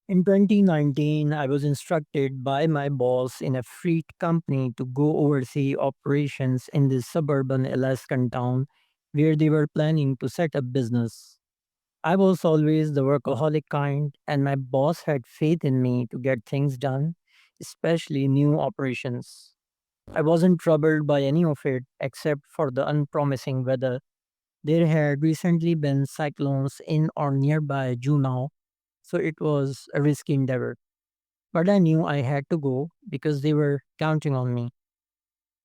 In 2019, I was instructed by my boss in a freight company to go oversee operations in this suburban Alaskan town where they were planning to set up business. I was always the workaholic kind, and my boss had faith in me to get things done, especially new operations. I wasn't troubled by any of it except for the unpromising weather. There had recently been cyclones in or nearby Juneau, so it was a risky endeavor. But I knew I had to go because they were counting on me.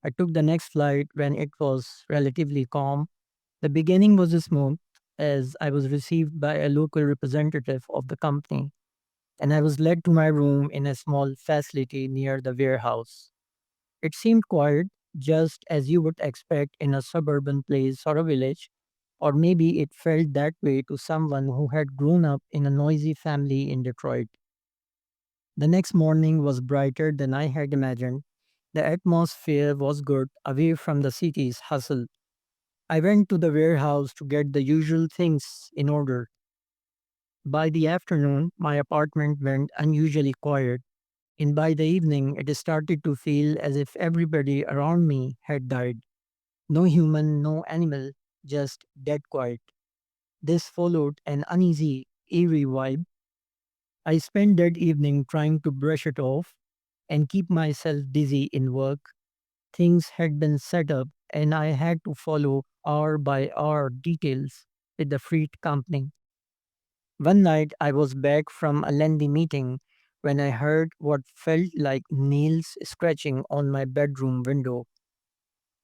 I took the next flight when it was relatively calm. The beginning was smooth as I was received by a local representative of the company, and I was led to my room in a small facility near the warehouse. It seemed quiet, just as you would expect in a suburban place or a village, or maybe it felt that way to someone who had grown up in a noisy family in Detroit. The next morning was brighter than I had imagined. The atmosphere was good, away from the city's hustle. I went to the warehouse to get the usual things in order. By the afternoon, my apartment went unusually quiet, and by the evening, it started to feel as if everybody around me had died. No human, no animal, just dead quiet. This followed an uneasy, eerie vibe. I spent that evening trying to brush it off and keep myself busy in work. Things had been set up, and I had to follow hour by hour details with the freight company. One night I was back from a lengthy meeting when I heard what felt like nails scratching on my bedroom window.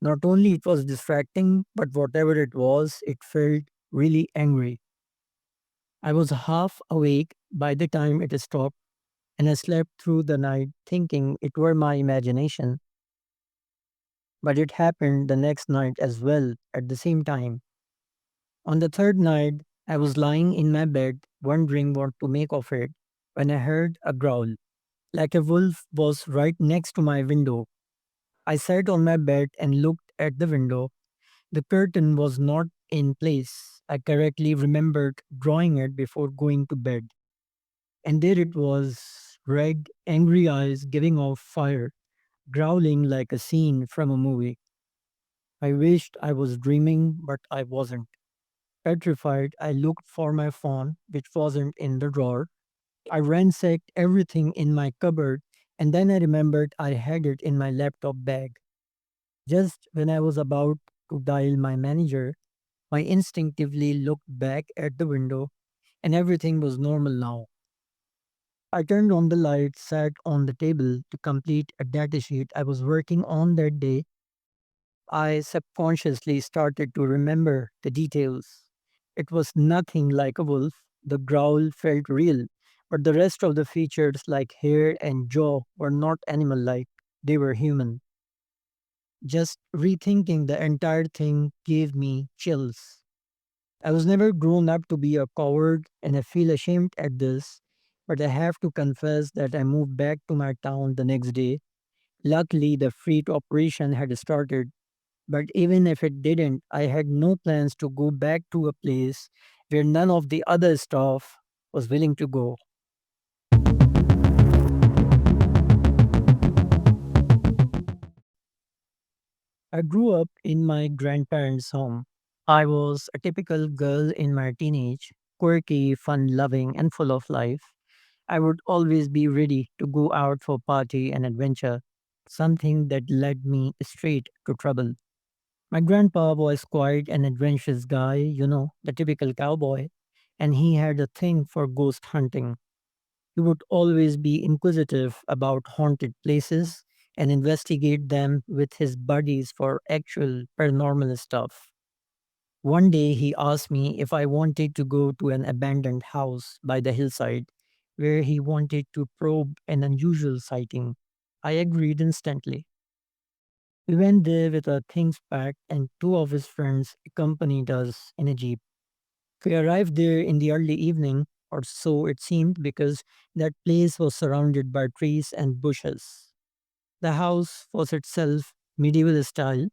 Not only it was distracting, but whatever it was, it felt really angry. I was half awake by the time it stopped, and I slept through the night thinking it were my imagination. But it happened the next night as well at the same time. On the third night, I was lying in my bed wondering what to make of it when I heard a growl, like a wolf was right next to my window. I sat on my bed and looked at the window. The curtain was not in place. I correctly remembered drawing it before going to bed. And there it was, red, angry eyes giving off fire, growling like a scene from a movie. I wished I was dreaming, but I wasn't. Petrified, I looked for my phone, which wasn't in the drawer. I ransacked everything in my cupboard, and then I remembered I had it in my laptop bag. Just when I was about to dial my manager, I instinctively looked back at the window, and everything was normal now. I turned on the light, sat on the table to complete a data sheet I was working on that day. I subconsciously started to remember the details. It was nothing like a wolf. The growl felt real, but the rest of the features, like hair and jaw, were not animal like. They were human. Just rethinking the entire thing gave me chills. I was never grown up to be a coward, and I feel ashamed at this, but I have to confess that I moved back to my town the next day. Luckily, the freight operation had started, but even if it didn't, I had no plans to go back to a place where none of the other staff was willing to go. I grew up in my grandparents' home. I was a typical girl in my teenage, quirky, fun loving, and full of life. I would always be ready to go out for party and adventure, something that led me straight to trouble. My grandpa was quite an adventurous guy, the typical cowboy, and he had a thing for ghost hunting. He would always be inquisitive about haunted places and investigate them with his buddies for actual paranormal stuff. One day he asked me if I wanted to go to an abandoned house by the hillside where he wanted to probe an unusual sighting. I agreed instantly. We went there with our things packed, and two of his friends accompanied us in a jeep. We arrived there in the early evening, or so it seemed, because that place was surrounded by trees and bushes. The house was itself medieval style,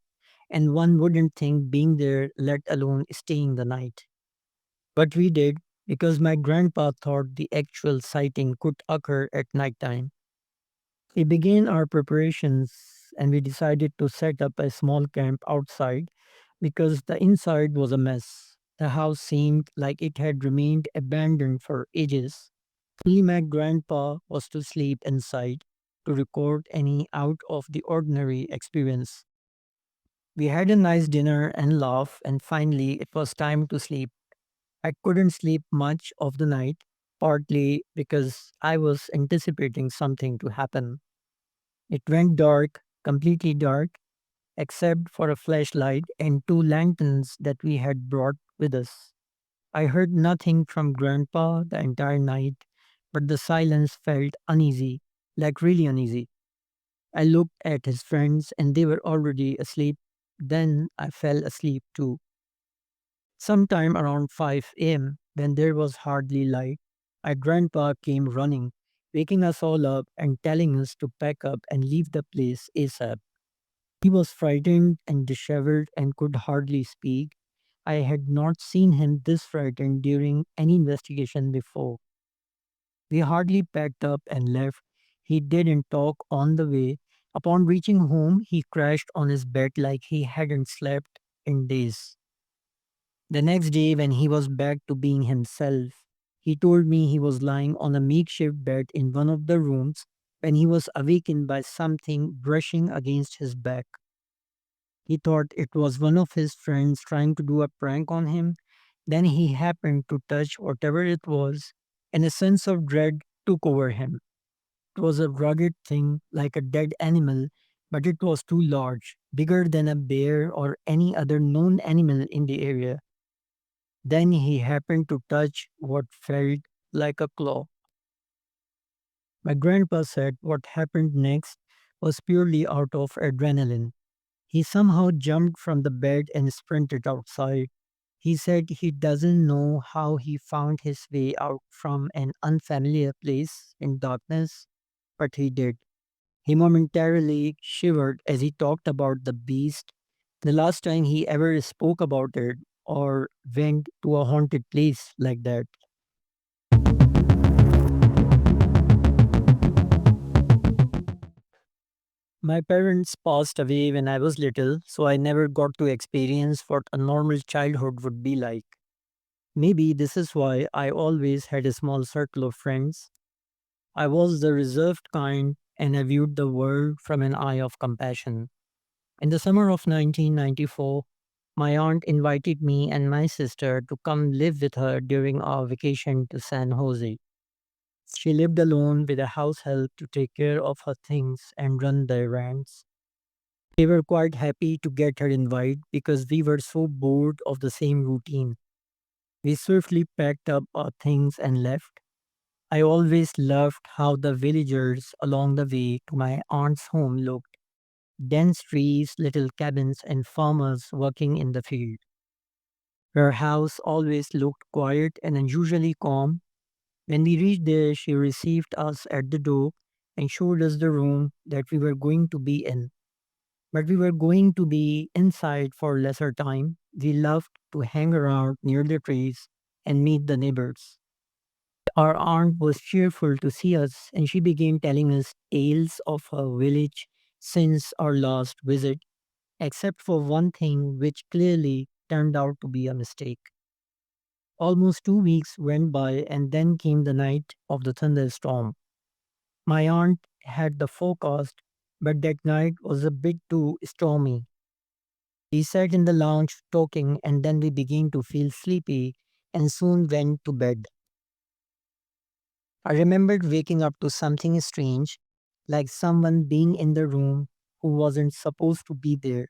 and one wouldn't think being there, let alone staying the night. But we did. because my grandpa thought the actual sighting could occur at night time. We began our preparations and we decided to set up a small camp outside because the inside was a mess. The house seemed like it had remained abandoned for ages. My grandpa was to sleep inside to record any out of the ordinary experience. We had a nice dinner and laugh, and finally it was time to sleep. I couldn't sleep much of the night, partly because I was anticipating something to happen. It went dark, completely dark, except for a flashlight and two lanterns that we had brought with us. I heard nothing from Grandpa the entire night, but the silence felt uneasy, like really uneasy. I looked at his friends and they were already asleep. Then I fell asleep too. Sometime around 5 a.m., when there was hardly light, my grandpa came running, waking us all up and telling us to pack up and leave the place ASAP. He was frightened and disheveled and could hardly speak. I had not seen him this frightened during any investigation before. We hardly packed up and left. He didn't talk on the way. Upon reaching home, he crashed on his bed like he hadn't slept in days. The next day, when he was back to being himself, he told me he was lying on a makeshift bed in one of the rooms when he was awakened by something brushing against his back. He thought it was one of his friends trying to do a prank on him. Then he happened to touch whatever it was, and a sense of dread took over him. It was a rugged thing like a dead animal, but it was too large, bigger than a bear or any other known animal in the area. Then he happened to touch what felt like a claw. My grandpa said what happened next was purely out of adrenaline. He somehow jumped from the bed and sprinted outside. He said he doesn't know how he found his way out from an unfamiliar place in darkness, but he did. He momentarily shivered as he talked about the beast, the last time he ever spoke about it or went to a haunted place like that. My parents passed away when I was little, so I never got to experience what a normal childhood would be like. Maybe this is why I always had a small circle of friends. I was the reserved kind and I viewed the world from an eye of compassion. In the summer of 1994, my aunt invited me and my sister to come live with her during our vacation to San Jose. She lived alone with a house help to take care of her things and run the errands. We were quite happy to get her invite because we were so bored of the same routine. We swiftly packed up our things and left. I always loved how the villagers along the way to my aunt's home looked. Dense trees, little cabins, and farmers working in the field. Her house always looked quiet and unusually calm. When we reached there, she received us at the door and showed us the room that we were going to be in. But we were going to be inside for lesser time. We loved to hang around near the trees and meet the neighbors. Our aunt was cheerful to see us and she began telling us tales of her village since our last visit, except for one thing which clearly turned out to be a mistake. Almost 2 weeks went by and then came the night of the thunderstorm. My aunt had the forecast, but that night was a bit too stormy. We sat in the lounge talking and then we began to feel sleepy and soon went to bed. I remembered waking up to something strange, like someone being in the room who wasn't supposed to be there.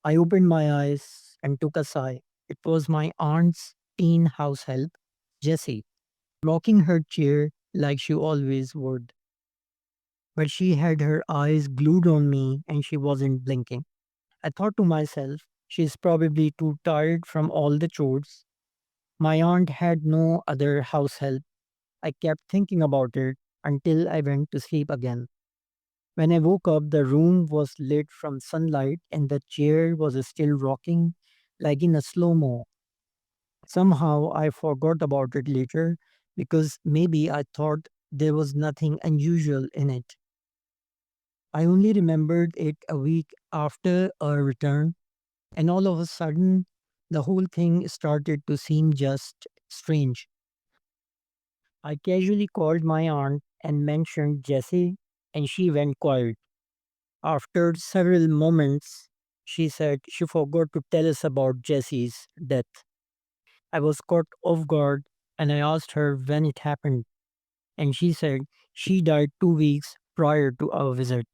I opened my eyes and took a sigh. It was my aunt's teen house help, Jessie, rocking her chair like she always would. But she had her eyes glued on me and she wasn't blinking. I thought to myself, she's probably too tired from all the chores. My aunt had no other house help. I kept thinking about it until I went to sleep again. When I woke up, the room was lit from sunlight and the chair was still rocking like in a slow mo. Somehow I forgot about it later because maybe I thought there was nothing unusual in it. I only remembered it a week after our return, and all of a sudden, the whole thing started to seem just strange. I casually called my aunt and mentioned Jessie, and she went quiet. After several moments, she said she forgot to tell us about Jessie's death. I was caught off guard and I asked her when it happened, and she said she died 2 weeks prior to our visit.